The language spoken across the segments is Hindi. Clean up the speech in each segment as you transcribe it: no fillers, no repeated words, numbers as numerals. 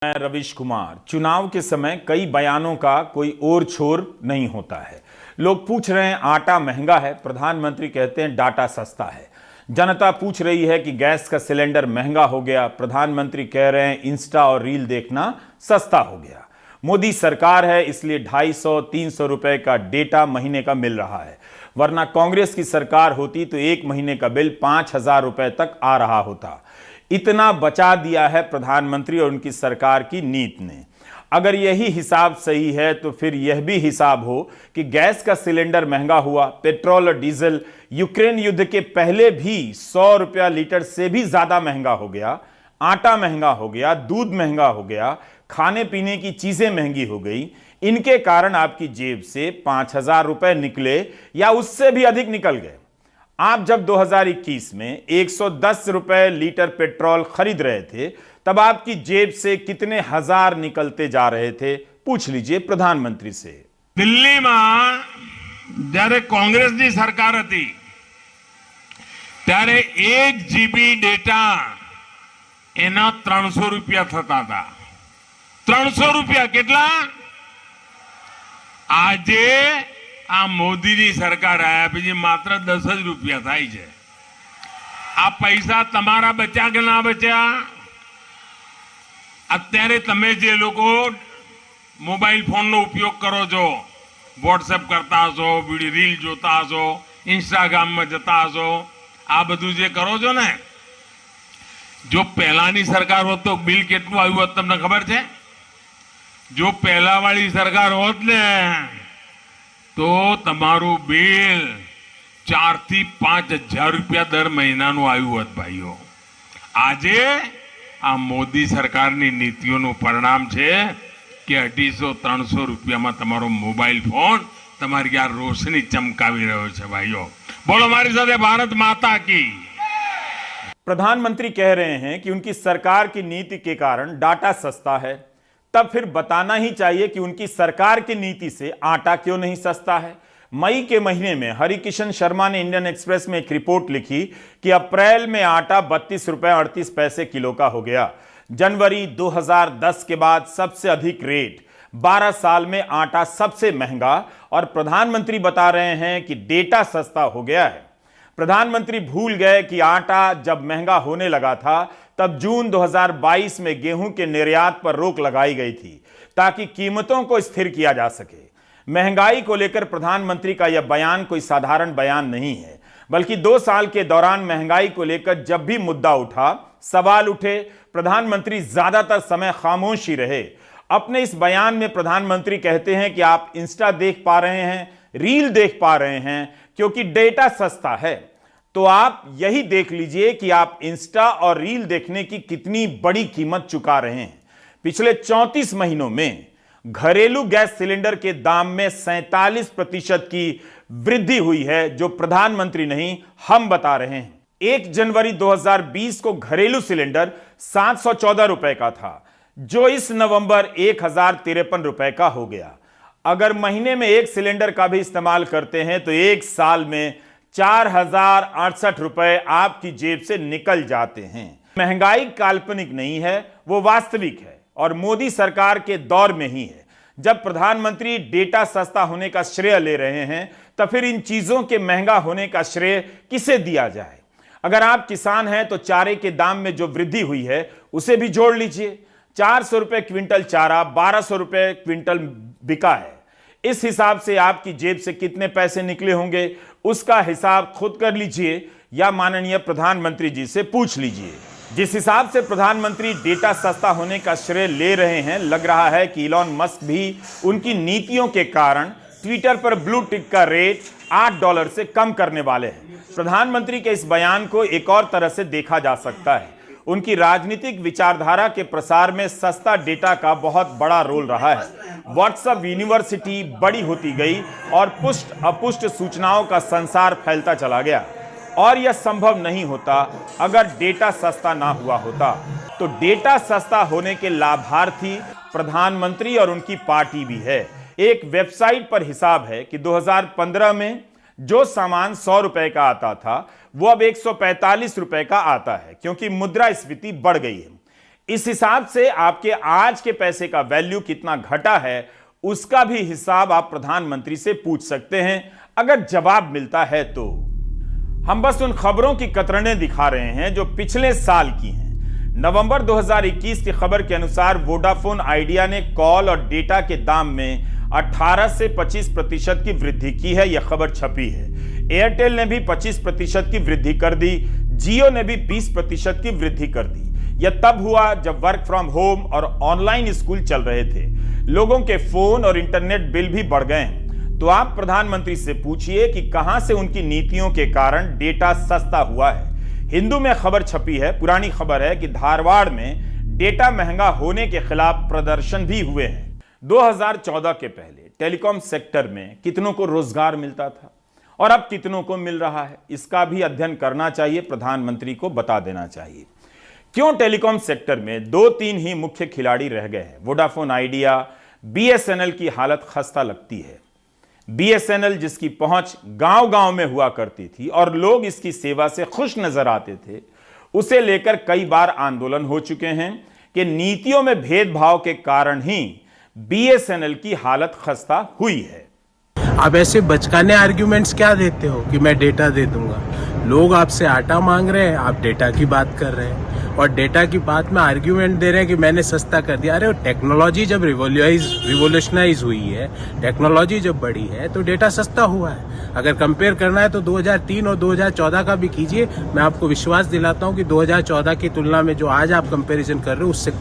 मैं रविश कुमार। चुनाव के समय कई बयानों का कोई ओर छोर नहीं होता है। लोग पूछ रहे हैं आटा महंगा है, प्रधानमंत्री कहते हैं डाटा सस्ता है। जनता पूछ रही है कि गैस का सिलेंडर महंगा हो गया, प्रधानमंत्री कह रहे हैं इंस्टा और रील देखना सस्ता हो गया। मोदी सरकार है इसलिए 250-300 रुपए का डेटा महीने का मिल रहा है, वरना कांग्रेस की सरकार होती तो एक महीने का बिल 5,000 रुपए तक आ रहा होता। इतना बचा दिया है प्रधानमंत्री और उनकी सरकार की नीति ने। अगर यही हिसाब सही है तो फिर यह भी हिसाब हो कि गैस का सिलेंडर महंगा हुआ, पेट्रोल और डीजल यूक्रेन युद्ध के पहले भी 100 रुपया लीटर से भी ज्यादा महंगा हो गया, आटा महंगा हो गया, दूध महंगा हो गया, खाने पीने की चीजें महंगी हो गई। इनके कारण आपकी जेब से 5,000 रुपए निकले या उससे भी अधिक निकल गए। आप जब 2021 में 110 रुपए लीटर पेट्रोल खरीद रहे थे तब आपकी जेब से कितने हजार निकलते जा रहे थे, पूछ लीजिए प्रधानमंत्री से। दिल्ली में जયારે कांग्रेसની સરકાર હતી ત્યારે 1 GB ડેટા એના 300 રૂપિયા થતા હતા। 300 રૂપિયા કેટલા? આજે આ મોદીની સરકાર આયા પછી માત્ર 10 જ રૂપિયા થાય છે। આ પૈસા તમારા બચ્યા કે ના બચ્યા? અત્યારે તમે જે લોકો મોબાઈલ ફોનનો ઉપયોગ કરો છો, વોટ્સએપ કરતા હશો, વિડીયો રીલ જોતા હશો, ઇન્સ્ટાગ્રામમાં જતા હશો, આ બધું જે કરો છો ને, જો પહેલાની સરકાર હોત તો બિલ કેટલું આવ્યું હોત તમને ખબર છે? જો પહેલાવાળી સરકાર હોત ને તો તમારું બિલ 4 થી 5,000 રૂપિયા દર મહિનાનું આવ્યું હોત ભાઈઓ। આજે આ મોદી સરકારની નીતિઓનું પરિણામ છે કે 250-300 રૂપિયામાં તમારો મોબાઈલ ફોન તમારી આ રોશની ચમકાવી રહ્યો છે ભાઈઓ। બોલો મારી સાથે ભારત માતા की। प्रधानमंत्री कह रहे हैं कि उनकी सरकार की नीति के कारण डाटा सस्ता है, तब फिर बताना ही चाहिए कि उनकी सरकार की नीति से आटा क्यों नहीं सस्ता है। मई के महीने में हरिकिशन शर्मा ने इंडियन एक्सप्रेस में एक रिपोर्ट लिखी कि अप्रैल में आटा 32 रुपए 38 पैसे किलो का हो गया। जनवरी 2010 के बाद सबसे अधिक रेट, 12 साल में आटा सबसे महंगा, और प्रधानमंत्री बता रहे हैं कि डेटा सस्ता हो गया है। प्रधानमंत्री भूल गए कि आटा जब महंगा होने लगा था तब जून 2022 में गेहूं के निर्यात पर रोक लगाई गई थी ताकि कीमतों को स्थिर किया जा सके। महंगाई को लेकर प्रधानमंत्री का यह बयान कोई साधारण बयान नहीं है, बल्कि 2 साल के दौरान महंगाई को लेकर जब भी मुद्दा उठा, सवाल उठे, प्रधानमंत्री ज्यादातर समय खामोश ही रहे। अपने इस बयान में प्रधानमंत्री कहते हैं कि आप इंस्टा देख पा रहे हैं, रील देख पा रहे हैं क्योंकि डेटा सस्ता है। तो आप यही देख लीजिए कि आप इंस्टा और रील देखने की कितनी बड़ी कीमत चुका रहे हैं। पिछले 34 महीनों में घरेलू गैस सिलेंडर के दाम में 47% की वृद्धि हुई है, जो प्रधानमंत्री नहीं हम बता रहे हैं। 1 जनवरी 2020 को घरेलू सिलेंडर 714 रुपए का था, जो इस नवंबर 1,053 रुपए का हो गया। अगर महीने में एक सिलेंडर का भी इस्तेमाल करते हैं तो एक साल में 4,068 रुपए आपकी जेब से निकल जाते हैं। महंगाई काल्पनिक नहीं है, वो वास्तविक है और मोदी सरकार के दौर में ही है। जब प्रधानमंत्री डेटा सस्ता होने का श्रेय ले रहे हैं तो फिर इन चीजों के महंगा होने का श्रेय किसे दिया जाए? अगर आप किसान हैं तो चारे के दाम में जो वृद्धि हुई है उसे भी जोड़ लीजिए। 400 रुपए क्विंटल चारा 1,200 रुपए क्विंटल बिका है। इस हिसाब से आपकी जेब से कितने पैसे निकले होंगे उसका हिसाब खुद कर लीजिए या माननीय प्रधानमंत्री जी से पूछ लीजिए। जिस हिसाब से प्रधानमंत्री डेटा सस्ता होने का श्रेय ले रहे हैं, लग रहा है कि इलॉन मस्क भी उनकी नीतियों के कारण ट्विटर पर ब्लू टिक का रेट $8 से कम करने वाले हैं। प्रधानमंत्री के इस बयान को एक और तरह से देखा जा सकता है। उनकी राजनीतिक विचारधारा के प्रसार में सस्ता डेटा का बहुत बड़ा रोल रहा है। व्हाट्सएप यूनिवर्सिटी बड़ी होती गई और पुष्ट अपुष्ट सूचनाओं का संसार फैलता चला गया, और यह संभव नहीं होता अगर डेटा सस्ता ना हुआ होता। तो डेटा सस्ता होने के लाभार्थी प्रधानमंत्री और उनकी पार्टी भी है। एक वेबसाइट पर हिसाब है कि 2015 में जो सामान 100 रुपए का आता था वो अब 145 रुपए का आता है, क्योंकि मुद्रास्फीति बढ़ गई है। इस हिसाब से आपके आज के पैसे का वैल्यू कितना घटा है उसका भी हिसाब आप प्रधानमंत्री से पूछ सकते हैं, अगर जवाब मिलता है तो। हम बस उन खबरों की कतरनें दिखा रहे हैं जो पिछले साल की हैं। नवंबर 2021 की खबर के अनुसार वोडाफोन आइडिया ने कॉल और डेटा के दाम में 18 से 25% की वृद्धि की है, यह खबर छपी है। एयरटेल ने भी 25% की वृद्धि कर दी, जियो ने भी 20% की वृद्धि कर दी। यह तब हुआ जब वर्क फ्रॉम होम और ऑनलाइन स्कूल चल रहे थे, लोगों के फोन और इंटरनेट बिल भी बढ़ गए हैं। तो आप प्रधानमंत्री से पूछिए कि कहां से उनकी नीतियों के कारण डेटा सस्ता हुआ है। हिंदू में खबर छपी है, पुरानी खबर है कि धारवाड़ में डेटा महंगा होने के खिलाफ प्रदर्शन भी हुए हैं। 2014 के पहले टेलीकॉम सेक्टर में कितनों को रोजगार मिलता था और अब कितनों को मिल रहा है, इसका भी अध्ययन करना चाहिए, प्रधानमंत्री को बता देना चाहिए। क्यों टेलीकॉम सेक्टर में 2-3 ही मुख्य खिलाड़ी रह गए हैं। वोडाफोन आइडिया, बीएसएनएल की हालत खस्ता लगती है। बीएसएनएल जिसकी पहुंच गांव-गांव में हुआ करती थी और लोग इसकी सेवा से खुश नजर आते थे, उसे लेकर कई बार आंदोलन हो चुके हैं कि नीतियों में भेदभाव के कारण ही बीएसएनएल की हालत खस्ता हुई है। आप ऐसे बचकाने आर्ग्यूमेंट्स क्या देते हो कि मैं डेटा दे दूंगा। लोग आपसे आटा मांग रहे हैं, आप डेटा की बात कर रहे हैं और डेटा की बात में आर्ग्यूमेंट दे रहे हैं कि मैंने सस्ता कर दिया। अरे टेक्नोलॉजी जब रिवोल्यूशनाइज हुई है, टेक्नोलॉजी जब बढ़ी है तो डेटा सस्ता हुआ है। अगर कंपेयर करना है तो 2003 और 2014 का भी कीजिए। मैं आपको विश्वास दिलाता हूं कि 2014 की तुलना में जो आज आप कंपैरिजन कर रहे हो उससे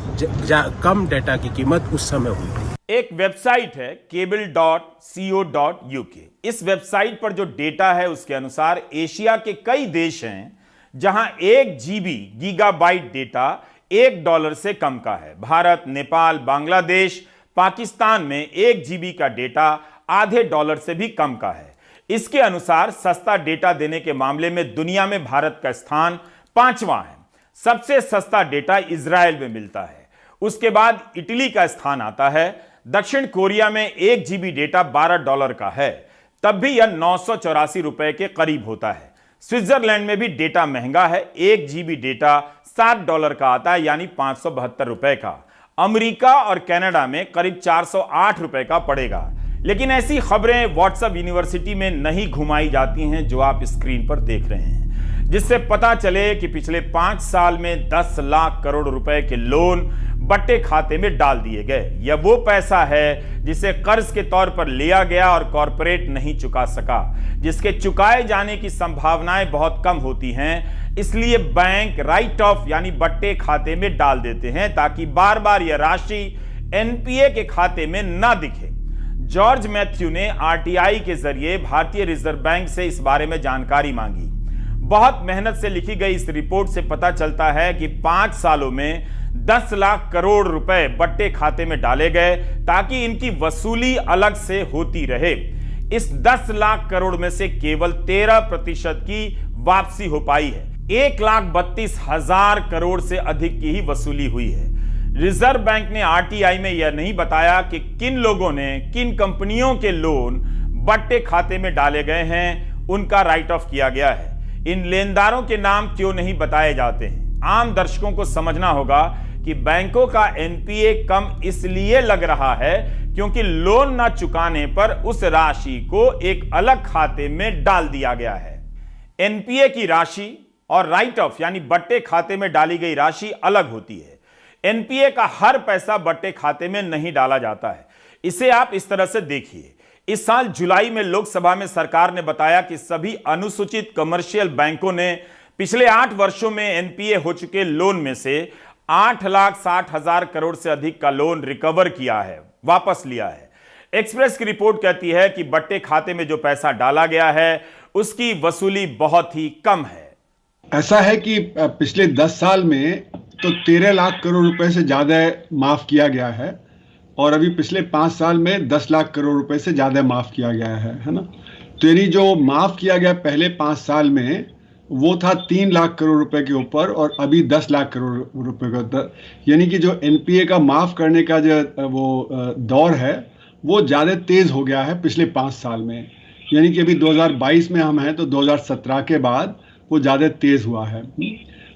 कम डेटा की कीमत उस समय हुई थी। एक वेबसाइट है cable.co.uk। इस वेबसाइट पर जो डेटा है उसके अनुसार एशिया के कई देश हैं जहां 1 GB गीगाबाइट डेटा $1 से कम का है। भारत, नेपाल, बांग्लादेश, पाकिस्तान में 1 GB का डेटा आधे डॉलर से भी कम का है। इसके अनुसार सस्ता डेटा देने के मामले में दुनिया में भारत का स्थान 5वां है। सबसे सस्ता डेटा इजराइल में मिलता है, उसके बाद इटली का स्थान आता है। दक्षिण कोरिया में 1 GB डेटा $12 का है, तब भी यह 984 रुपए के करीब होता है। स्विट्जरलैंड में भी डेटा महंगा है, 1 GB डेटा $7 का आता है, यानी 572 रुपए का। अमेरिका और कनाडा में करीब 408 रुपए का पड़ेगा। लेकिन ऐसी खबरें व्हाट्सएप यूनिवर्सिटी में नहीं घुमाई जाती हैं जो आप स्क्रीन पर देख रहे हैं, जिससे पता चले कि पिछले 5 साल में 10 लाख करोड़ रुपए के लोन बट्टे खाते में डाल दिए गए। यह वो पैसा है जिसे कर्ज के तौर पर लिया गया और कॉरपोरेट नहीं चुका सका, जिसके चुकाए जाने की संभावनाएं बहुत कम होती हैं। इसलिए बैंक राइट ऑफ यानी बट्टे खाते में डाल देते हैं ताकि बार बार यह राशि एनपीए के खाते में ना दिखे। जॉर्ज मैथ्यू ने आरटीआई के जरिए भारतीय रिजर्व बैंक से इस बारे में जानकारी मांगी। बहुत मेहनत से लिखी गई इस रिपोर्ट से पता चलता है कि 5 सालों में 10 लाख करोड़ रुपए बट्टे खाते में डाले गए ताकि इनकी वसूली अलग से होती रहे। इस 10 लाख करोड़ में से केवल 13% की वापसी हो पाई है। 1,32,000 करोड़ से अधिक की ही वसूली हुई है। रिजर्व बैंक ने आरटीआई में यह नहीं बताया कि किन लोगों ने किन कंपनियों के लोन बट्टे खाते में डाले गए हैं, उनका राइट ऑफ किया गया है। इन लेनदारों के नाम क्यों नहीं बताए जाते हैं? आम दर्शकों को समझना होगा कि बैंकों का एनपीए कम इसलिए लग रहा है क्योंकि लोन ना चुकाने पर उस राशि को एक अलग खाते में डाल दिया गया है। एनपीए की राशि और राइट ऑफ यानी बट्टे खाते में डाली गई राशि अलग होती है। एनपीए का हर पैसा बट्टे खाते में नहीं डाला जाता है। इसे आप इस तरह से देखिए। इस साल जुलाई में लोकसभा में सरकार ने बताया कि सभी अनुसूचित कमर्शियल बैंकों ने पिछले 8 वर्षों में एनपीए हो चुके लोन में से 8,60,000 करोड़ से अधिक का लोन रिकवर किया है, वापस लिया है। एक्सप्रेस की रिपोर्ट कहती है कि बट्टे खाते में जो पैसा डाला गया है उसकी वसूली बहुत ही कम है। ऐसा है कि पिछले 10 साल में तो 13 लाख करोड़ रुपए से ज्यादा माफ किया गया है और अभी पिछले 5 साल में 10 लाख करोड़ रुपए से ज्यादा माफ किया गया है ना। तो यानी जो माफ किया गया पहले 5 साल में वो था 3 लाख करोड़ रुपए के ऊपर और अभी 10 लाख करोड़ रुपए का ऊपर। यानी कि जो एनपीए का माफ करने का जो वो दौर है वो ज़्यादा तेज़ हो गया है पिछले 5 साल में। यानी कि अभी 2022 में हम हैं तो 2017 के बाद वो ज़्यादा तेज़ हुआ है।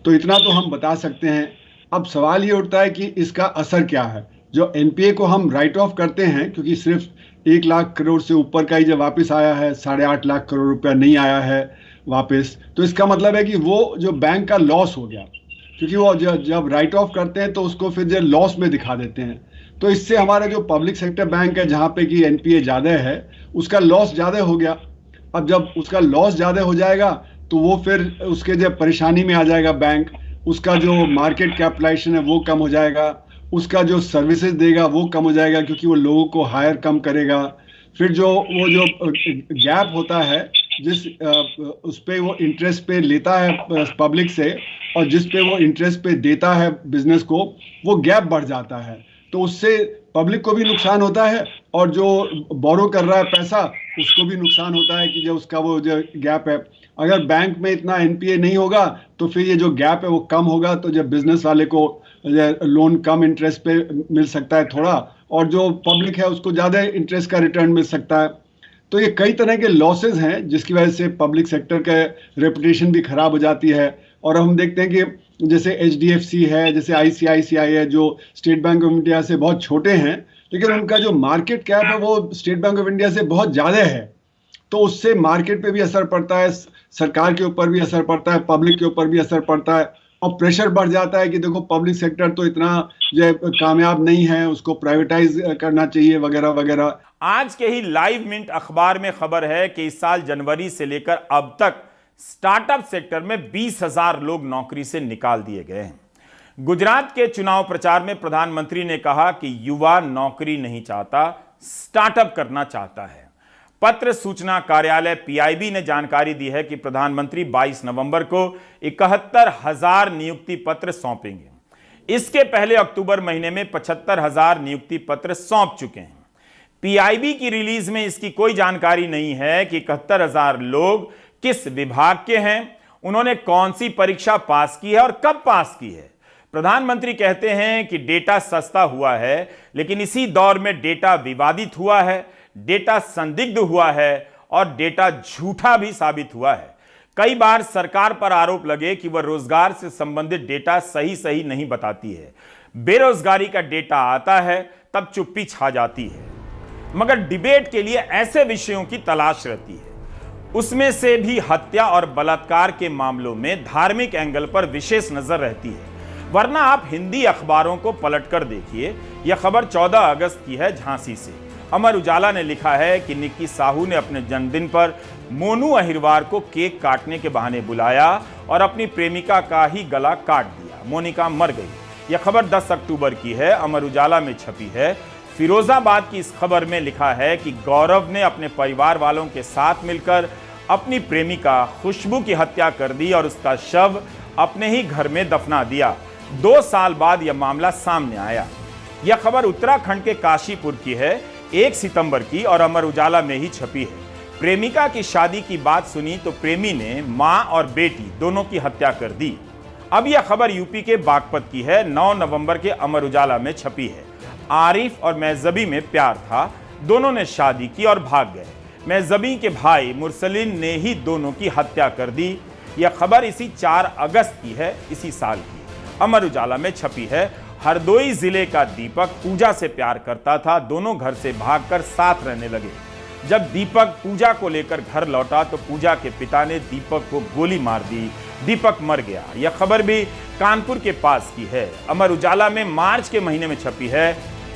तो इतना तो हम बता सकते हैं अब सवाल ये उठता है कि इसका असर क्या है। जो एनपीए को हम राइट ऑफ करते हैं, क्योंकि सिर्फ 1 लाख करोड़ से ऊपर का ही जब वापस आया है, 8.5 लाख करोड़ रुपया नहीं आया है वापस, तो इसका मतलब है कि वो जो बैंक का लॉस हो गया, क्योंकि वो जब राइट ऑफ करते हैं तो उसको फिर जो लॉस में दिखा देते हैं। तो इससे हमारा जो पब्लिक सेक्टर बैंक है, जहाँ पे कि एनपीए ज़्यादा है, उसका लॉस ज़्यादा हो गया। अब जब उसका लॉस ज़्यादा हो जाएगा तो वो फिर उसके जब परेशानी में आ जाएगा बैंक, उसका जो मार्केट कैपिटलाइजेशन है वो कम हो जाएगा, उसका जो सर्विसेज देगा वो कम हो जाएगा, क्योंकि वो लोगों को हायर कम करेगा। फिर जो गैप होता है जिस उस पे वो इंटरेस्ट पे लेता है पब्लिक से और जिस पे वो इंटरेस्ट पे देता है बिजनेस को, वो गैप बढ़ जाता है। तो उससे पब्लिक को भी नुकसान होता है और जो बोरो कर रहा है पैसा उसको भी नुकसान होता है कि जो उसका वो जो गैप है। अगर बैंक में इतना एनपीए नहीं होगा तो फिर ये जो गैप है वो कम होगा, तो जब बिजनेस वाले को लोन कम इंटरेस्ट पे मिल सकता है थोड़ा, और जो पब्लिक है उसको ज़्यादा इंटरेस्ट का रिटर्न मिल सकता है। तो ये कई तरह के लॉसेज हैं जिसकी वजह से पब्लिक सेक्टर का रेपुटेशन भी खराब हो जाती है। और हम देखते हैं कि जैसे एचडीएफसी है, जैसे आईसीआईसीआई है, जो स्टेट बैंक ऑफ इंडिया से बहुत छोटे हैं, लेकिन उनका जो मार्केट कैप है वो स्टेट बैंक ऑफ इंडिया से बहुत ज़्यादा है। तो उससे मार्केट पे भी असर पड़ता है, सरकार के ऊपर भी असर पड़ता है, पब्लिक के ऊपर भी असर पड़ता है, और प्रेशर बढ़ जाता है कि देखो पब्लिक सेक्टर तो इतना जो कामयाब नहीं है, उसको प्राइवेटाइज करना चाहिए वगैरह वगैरह। आज के ही लाइव मिंट अखबार में खबर है कि इस साल जनवरी से लेकर अब तक स्टार्टअप सेक्टर में 20,000 लोग नौकरी से निकाल दिए गए हैं। गुजरात के चुनाव प्रचार में प्रधानमंत्री ने कहा कि युवा नौकरी नहीं चाहता, स्टार्टअप करना चाहता है। पत्र सूचना कार्यालय पीआईबी ने जानकारी दी है कि प्रधानमंत्री 22 नवंबर को 71,000 नियुक्ति पत्र सौंपेंगे। इसके पहले अक्टूबर महीने में 75,000 नियुक्ति पत्र सौंप चुके हैं। पीआईबी की रिलीज में इसकी कोई जानकारी नहीं है कि 71,000 लोग किस विभाग के हैं, उन्होंने कौन सी परीक्षा पास की है और कब पास की है। प्रधानमंत्री कहते हैं कि डेटा सस्ता हुआ है, लेकिन इसी दौर में डेटा विवादित हुआ है, डेटा संदिग्ध हुआ है और डेटा झूठा भी साबित हुआ है। कई बार सरकार पर आरोप लगे कि वह रोजगार से संबंधित डेटा सही नहीं बताती है। बेरोजगारी का डेटा आता है तब चुप्पी छा जाती है, मगर डिबेट के लिए ऐसे विषयों की तलाश रहती है। उसमें से भी हत्या और बलात्कार के मामलों में धार्मिक एंगल पर विशेष नजर रहती है, वरना आप हिंदी अखबारों को पलटकर देखिए। यह खबर 14 अगस्त की है झांसी से। अमर उजाला ने लिखा है कि निक्की साहू ने अपने जन्मदिन पर मोनू अहिरवार को केक काटने के बहाने बुलाया और अपनी प्रेमिका का ही गला काट दिया। मोनिका मर गई। यह खबर 10 अक्टूबर की है, अमर उजाला में छपी है। फिरोजाबाद की इस खबर में लिखा है कि गौरव ने अपने परिवार वालों के साथ मिलकर अपनी प्रेमिका खुशबू की हत्या कर दी और उसका शव अपने ही घर में दफना दिया। 2 साल बाद यह मामला सामने आया। यह खबर उत्तराखंड के काशीपुर की है, 1 सितंबर की, और अमर उजाला में ही छपी है। प्रेमिका की शादी की बात सुनी तो प्रेमी ने मां और बेटी दोनों की हत्या कर दी। अब यह खबर यूपी के बागपत की है, 9 नवंबर के अमर उजाला में छपी है। आरिफ और महजबी में प्यार था, दोनों ने शादी की और भाग गए। महजबी के भाई मुरसलिन ने ही दोनों की हत्या कर दी। यह खबर इसी 4 अगस्त की है, इसी साल की, अमर उजाला में छपी है। हरदोई जिले का दीपक पूजा से प्यार करता था, दोनों घर से भागकर साथ रहने लगे। जब दीपक पूजा को लेकर घर लौटा तो पूजा के पिता ने दीपक को गोली मार दी, दीपक मर गया। यह खबर भी कानपुर के पास की है, अमर उजाला में मार्च के महीने में छपी है।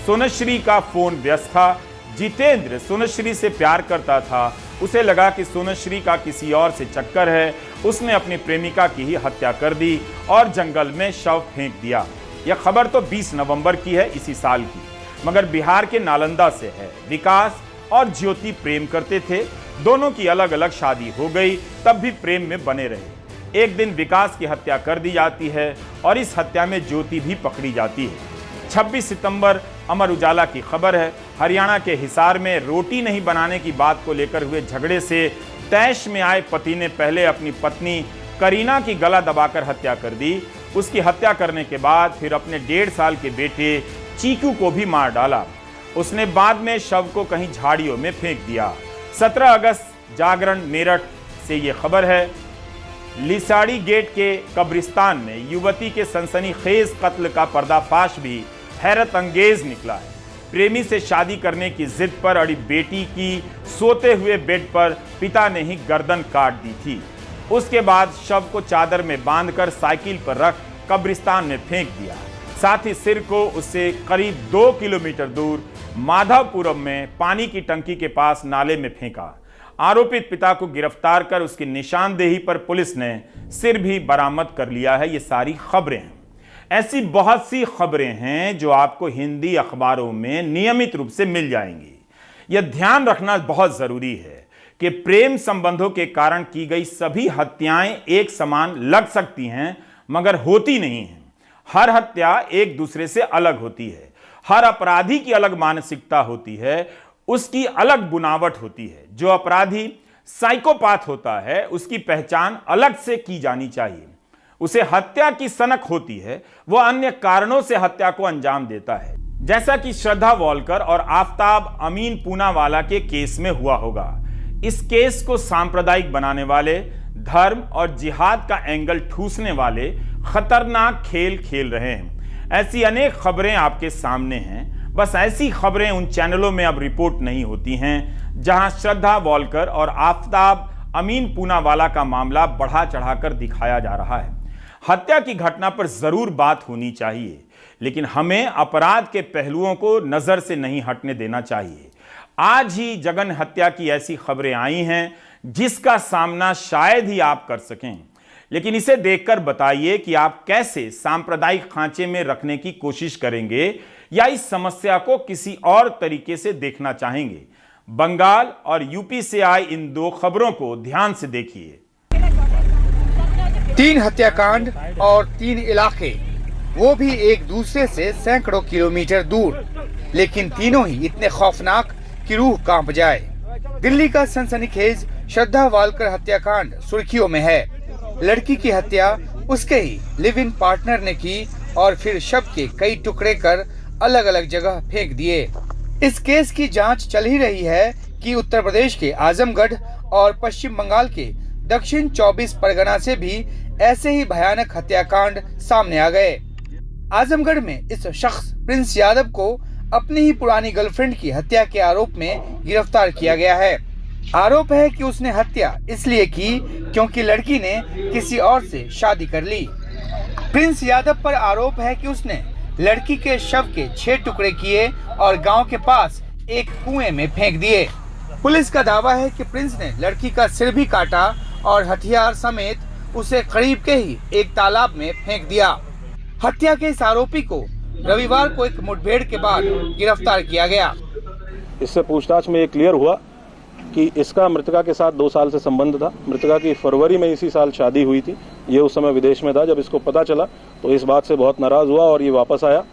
सोनश्री का फोन व्यस्त था। जितेंद्र सोनश्री से प्यार करता था, उसे लगा कि सोनश्री का किसी और से चक्कर है, उसने अपनी प्रेमिका की ही हत्या कर दी और जंगल में शव फेंक दिया। यह खबर तो 20 नवंबर की है, इसी साल की, मगर बिहार के नालंदा से है। विकास और ज्योति प्रेम करते थे, दोनों की अलग अलग शादी हो गई, तब भी प्रेम में बने रहे। एक दिन विकास की हत्या कर दी जाती है और इस हत्या में ज्योति भी पकड़ी जाती है। 26 सितंबर अमर उजाला की खबर है। हरियाणा के हिसार में रोटी नहीं बनाने की बात को लेकर हुए झगड़े से तैश में आए पति ने पहले अपनी पत्नी करीना की गला दबाकर हत्या कर दी। उसकी हत्या करने के बाद फिर अपने 1.5 साल के बेटे चीकू को भी मार डाला। उसने बाद में शव को कहीं झाड़ियों में फेंक दिया। 17 अगस्त जागरण मेरठ से ये खबर है। लिसाड़ी गेट के कब्रिस्तान में युवती के सनसनीखेज कत्ल का पर्दाफाश भी हैरत अंगेज निकला है। प्रेमी से शादी करने की जिद पर अड़ी बेटी की सोते हुए बेड पर पिता ने ही गर्दन काट दी थी। उसके बाद शव को चादर में बांधकर साइकिल पर रख कब्रिस्तान में फेंक दिया। साथ ही सिर को उससे करीब 2 किलोमीटर दूर माधवपुरम में पानी की टंकी के पास नाले में फेंका। आरोपित पिता को गिरफ्तार कर उसकी निशानदेही पर पुलिस ने सिर भी बरामद कर लिया है। ये सारी खबरें हैं। ऐसी बहुत सी खबरें हैं जो आपको हिंदी अखबारों में नियमित रूप से मिल जाएंगी। यह ध्यान रखना बहुत जरूरी है कि प्रेम संबंधों के कारण की गई सभी हत्याएं एक समान लग सकती हैं, मगर होती नहीं हैं। हर हत्या एक दूसरे से अलग होती है। हर अपराधी की अलग मानसिकता होती है, उसकी अलग बुनावट होती है। जो अपराधी साइकोपाथ होता है उसकी पहचान अलग से की जानी चाहिए। उसे हत्या की सनक होती है, वह अन्य कारणों से हत्या को अंजाम देता है, जैसा कि श्रद्धा वॉलकर और आफताब अमीन पूनावाला के केस में हुआ होगा। इस केस को सांप्रदायिक बनाने वाले, धर्म और जिहाद का एंगल ठूसने वाले खतरनाक खेल खेल रहे हैं। ऐसी अनेक खबरें आपके सामने हैं। बस ऐसी खबरें उन चैनलों में अब रिपोर्ट नहीं होती हैं जहां श्रद्धा वॉलकर और आफताब अमीन पूनावाला का मामला बढ़ा चढ़ाकर दिखाया जा रहा है। हत्या की घटना पर जरूर बात होनी चाहिए, लेकिन हमें अपराध के पहलुओं को नजर से नहीं हटने देना चाहिए। आज ही जगन हत्या की ऐसी खबरें आई हैं जिसका सामना शायद ही आप कर सकें, लेकिन इसे देखकर बताइए कि आप कैसे सांप्रदायिक खांचे में रखने की कोशिश करेंगे या इस समस्या को किसी और तरीके से देखना चाहेंगे। बंगाल और यूपी से आई इन 2 खबरों को ध्यान से देखिए। 3 हत्याकांड और 3 इलाके, वो भी एक दूसरे से सैकड़ों किलोमीटर दूर, लेकिन तीनों ही इतने खौफनाक कि रूह कांप जाए। दिल्ली का सनसनीखेज श्रद्धा वालकर हत्याकांड सुर्खियों में है। लड़की की हत्या उसके ही लिव इन पार्टनर ने की और फिर शव के कई टुकड़े कर अलग अलग जगह फेंक दिए। इस केस की जांच चल ही रही है कि उत्तर प्रदेश के आजमगढ़ और पश्चिम बंगाल के दक्षिण 24 परगना से भी ऐसे ही भयानक हत्याकांड सामने आ गए। आजमगढ़ में इस शख्स प्रिंस यादव को अपनी ही पुरानी गर्लफ्रेंड की हत्या के आरोप में गिरफ्तार किया गया है। आरोप है कि उसने हत्या इसलिए की क्योंकि लड़की ने किसी और से शादी कर ली। प्रिंस यादव पर आरोप है कि उसने लड़की के शव के 6 टुकड़े किए और गांव के पास एक कुएं में फेंक दिए। पुलिस का दावा है कि प्रिंस ने लड़की का सिर भी काटा और हथियार समेत उसे करीब के ही एक तालाब में फेंक दिया। हत्या के इस आरोपी को रविवार को एक मुठभेड़ के बाद गिरफ्तार किया गया। इससे पूछताछ में ये क्लियर हुआ कि इसका मृतका के साथ 2 साल से संबंध था। मृतका की फरवरी में इसी साल शादी हुई थी। ये उस समय विदेश में था। जब इसको पता चला तो इस बात से बहुत नाराज हुआ और ये वापस आया।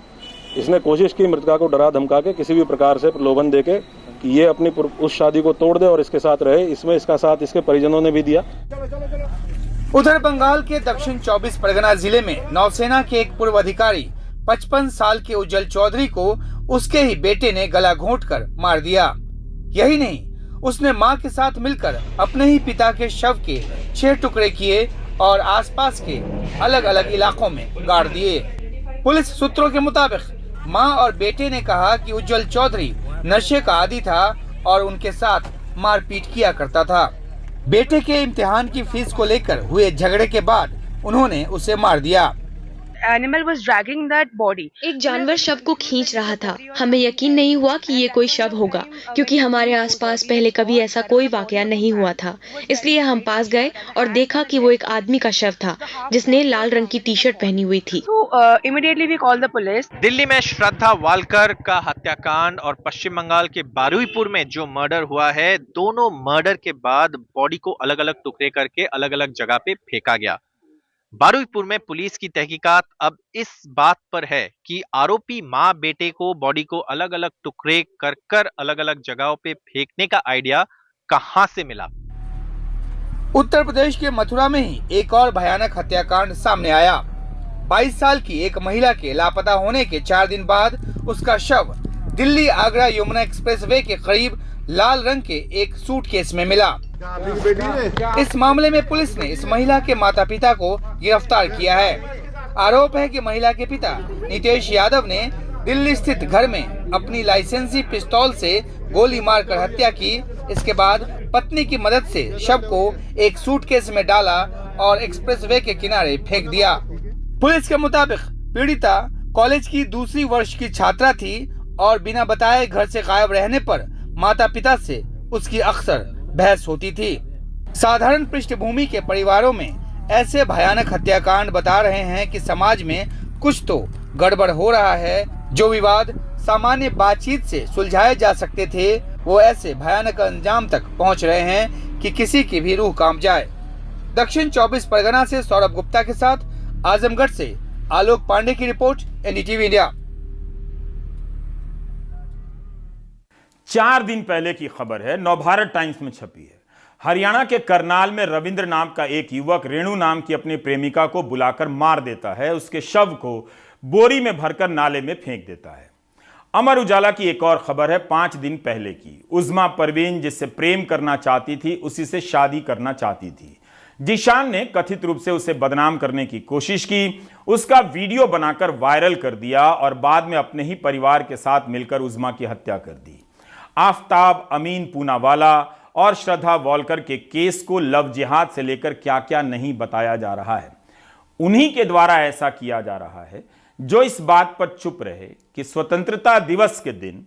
इसने कोशिश की मृतका को डरा धमका के किसी भी प्रकार से प्रलोभन देके कि ये अपनी उस शादी को तोड़ दे और इसके साथ रहे। इसमें इसका साथ इसके परिजनों ने भी दिया। उधर बंगाल के दक्षिण 24 परगना जिले में नौसेना के एक पूर्व अधिकारी 55 साल के उज्जवल चौधरी को उसके ही बेटे ने गला घोंटकर मार दिया। यही नहीं, उसने मां के साथ मिलकर अपने ही पिता के शव के 6 टुकड़े किए और आसपास के अलग अलग इलाकों में गाड़ दिए। पुलिस सूत्रों के मुताबिक मां और बेटे ने कहा कि उज्जवल चौधरी नशे का आदी था और उनके साथ मारपीट किया करता था। बेटे के इम्तिहान की फीस को लेकर हुए झगड़े के बाद उन्होंने उसे मार दिया। Animal was dragging that body. एक जानवर शव को खींच रहा था। हमें यकीन नहीं हुआ कि ये कोई शव होगा, क्योंकि हमारे आसपास पहले कभी ऐसा कोई वाकया नहीं हुआ था। इसलिए हम पास गए और देखा कि वो एक आदमी का शव था जिसने लाल रंग की टी-शर्ट पहनी हुई थी। Immediately we called the police. Delhi में श्रद्धा वालकर का हत्याकांड और पश्चिम बंगाल के बारुईपुर में जो मर्डर हुआ है, दोनों मर्डर के बाद बॉडी को अलग अलग टुकड़े करके अलग अलग जगह पे फेंका गया। बारुईपुर में पुलिस की तहकीकात अब इस बात पर है कि आरोपी मां बेटे को बॉडी को अलग अलग टुकड़े कर कर अलग अलग जगहों पे फेंकने का आइडिया कहां से मिला। उत्तर प्रदेश के मथुरा में ही एक और भयानक हत्याकांड सामने आया। 22 साल की एक महिला के लापता होने के 4 दिन बाद उसका शव दिल्ली आगरा यमुना एक्सप्रेसवे के करीब लाल रंग के एक सूटकेस में मिला। इस मामले में पुलिस ने इस महिला के माता पिता को गिरफ्तार किया है। आरोप है कि महिला के पिता नितेश यादव ने दिल्ली स्थित घर में अपनी लाइसेंसी पिस्तौल से गोली मारकर हत्या की। इसके बाद पत्नी की मदद से शव को एक सूटकेस में डाला और एक्सप्रेसवे के किनारे फेंक दिया। पुलिस के मुताबिक पीड़िता कॉलेज की दूसरी वर्ष की छात्रा थी और बिना बताए घर से गायब रहने पर माता पिता से उसकी अक्सर बहस होती थी। साधारण पृष्ठभूमि के परिवारों में ऐसे भयानक हत्याकांड बता रहे हैं कि समाज में कुछ तो गड़बड़ हो रहा है। जो विवाद सामान्य बातचीत से सुलझाए जा सकते थे वो ऐसे भयानक अंजाम तक पहुंच रहे हैं कि किसी की भी रूह कांप जाए। दक्षिण 24 परगना से सौरभ गुप्ता के साथ आजमगढ़ से आलोक पांडे की रिपोर्ट, एनडीटीवी इंडिया। 4 दिन पहले की खबर है, नवभारत टाइम्स में छपी है। हरियाणा के करनाल में रविंद्र नाम का एक युवक रेणु नाम की अपनी प्रेमिका को बुलाकर मार देता है। उसके शव को बोरी में भरकर नाले में फेंक देता है। अमर उजाला की एक और खबर है 5 दिन पहले की। उज़मा परवीन जिससे प्रेम करना चाहती थी उसी से शादी करना चाहती थी। जिशान ने कथित रूप से उसे बदनाम करने की कोशिश की, उसका वीडियो बनाकर वायरल कर दिया और बाद में अपने ही परिवार के साथ मिलकर उज़मा की हत्या कर दी। आफ्ताब अमीन पूनावाला और श्रद्धा वॉलकर के केस को लव जिहाद से लेकर क्या क्या नहीं बताया जा रहा है। उन्हीं के द्वारा ऐसा किया जा रहा है जो इस बात पर चुप रहे कि स्वतंत्रता दिवस के दिन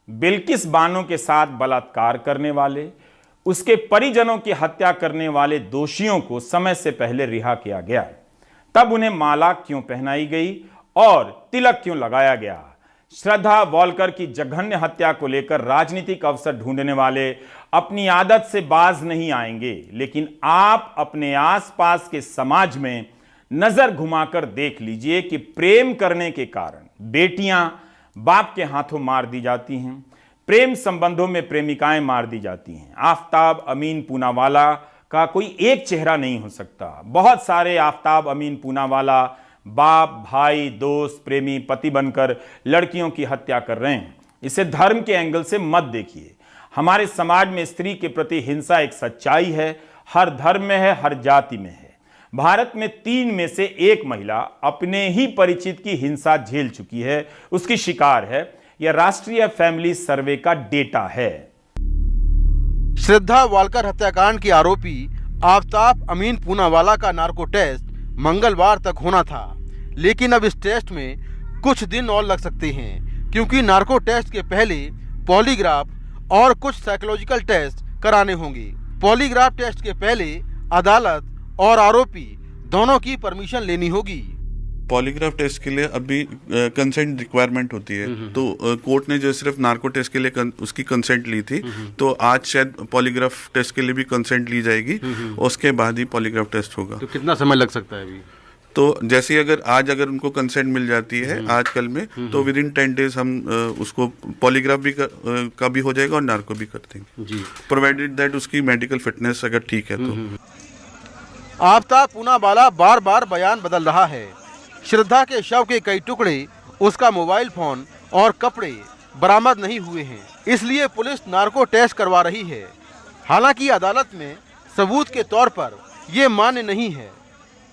बिल्किस बानो के साथ बलात्कार करने वाले, उसके परिजनों की हत्या करने वाले दोषियों को समय से पहले रिहा किया गया। तब उन्हें माला क्यों पहनाई गई और तिलक क्यों लगाया गया। श्रद्धा वॉलकर की जघन्य हत्या को लेकर राजनीतिक अवसर ढूंढने वाले अपनी आदत से बाज नहीं आएंगे, लेकिन आप अपने आसपास के समाज में नजर घुमाकर देख लीजिए कि प्रेम करने के कारण बेटियां बाप के हाथों मार दी जाती हैं, प्रेम संबंधों में प्रेमिकाएं मार दी जाती हैं। आफ्ताब अमीन पूनावाला का कोई एक चेहरा नहीं हो सकता। बहुत सारे आफ्ताब अमीन पूनावाला बाप, भाई, दोस्त, प्रेमी, पति बनकर लड़कियों की हत्या कर रहे हैं। इसे धर्म के एंगल से मत देखिए। हमारे समाज में स्त्री के प्रति हिंसा एक सच्चाई है, हर धर्म में है, हर जाति में है। भारत में 3 में से 1 महिला अपने ही परिचित की हिंसा झेल चुकी है, उसकी शिकार है। यह राष्ट्रीय फैमिली सर्वे का डेटा है। श्रद्धा वॉलकर हत्याकांड के आरोपी आफ्ताब अमीन पूनावाला का नार्को टेस्ट मंगलवार तक होना था, लेकिन अब इस टेस्ट में कुछ दिन और लग सकते हैं, क्योंकि नार्को टेस्ट के पहले पॉलीग्राफ और कुछ साइकोलॉजिकल टेस्ट कराने होंगे। पॉलीग्राफ टेस्ट के पहले अदालत और आरोपी दोनों की परमिशन लेनी होगी। पॉलीग्राफ टेस्ट के लिए अभी कंसेंट रिक्वायरमेंट होती है, तो कोर्ट ने जो सिर्फ नार्को टेस्ट के लिए उसकी कंसेंट ली थी, तो आज शायद पॉलीग्राफ टेस्ट के लिए भी कंसेंट ली जाएगी, उसके बाद ही पॉलीग्राफ टेस्ट होगा। तो कितना समय लग सकता है अभी? तो जैसे अगर उनको कंसेंट मिल जाती है आजकल में, तो विद इन 10 डेज हम उसको पॉलीग्राफ भी का भी हो जाएगा और नार्को भी कर देंगे, प्रोवाइडेड दैट उसकी मेडिकल फिटनेस अगर ठीक है तो। आफ्ताब पूनावाला बार बार बयान बदल रहा है। श्रद्धा के शव के कई टुकड़े, उसका मोबाइल फोन और कपड़े बरामद नहीं हुए हैं, इसलिए पुलिस नार्को टेस्ट करवा रही है। हालांकि अदालत में सबूत के तौर पर ये मान्य नहीं है।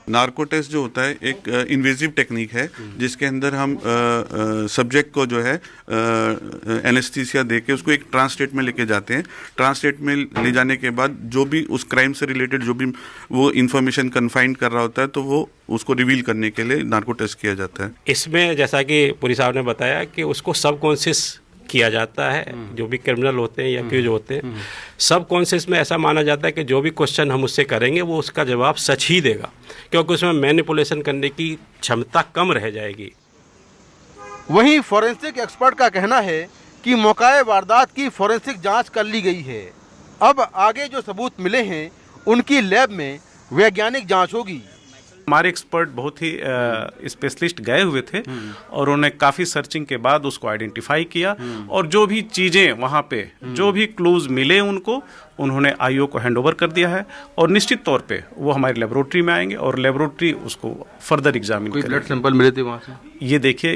नार्को टेस्ट जो होता है एक इन्वेजिव टेक्निक है, जिसके अंदर हम सब्जेक्ट को जो है एनेस्थीसिया देके उसको एक ट्रांस स्टेट में लेके जाते हैं। ट्रांस स्टेट में ले जाने के बाद जो भी उस क्राइम से रिलेटेड जो भी वो इन्फॉर्मेशन कन्फाइंड कर रहा होता है, तो वो उसको रिवील करने के लिए नार्को टेस्ट किया जाता है। इसमें जैसा कि पुलिस साहब ने बताया कि उसको सबकॉन्शियस किया जाता है, जो भी क्रिमिनल होते हैं या एक्यूज होते हैं, सब कॉन्शियस में ऐसा माना जाता है कि जो भी क्वेश्चन हम उससे करेंगे वो उसका जवाब सच ही देगा, क्योंकि उसमें मैनिपुलेशन करने की क्षमता कम रह जाएगी। वहीं फॉरेंसिक एक्सपर्ट का कहना है कि मौकाए वारदात की फॉरेंसिक जांच कर ली गई है। अब आगे जो सबूत मिले हैं उनकी लैब में वैज्ञानिक जांच होगी। हमारे एक्सपर्ट बहुत ही स्पेशलिस्ट गए हुए थे और उन्होंने काफ़ी सर्चिंग के बाद उसको आइडेंटिफाई किया, और जो भी चीज़ें वहाँ पे जो भी क्लूज मिले उनको उन्होंने आईओ को हैंडओवर कर दिया है, और निश्चित तौर पे वो हमारी लेबोरेटरी में आएंगे और लेबोरेटरी उसको फर्दर एग्जामिन करेगी। ब्लड सैंपल मिले थे वहाँ से? ये देखिए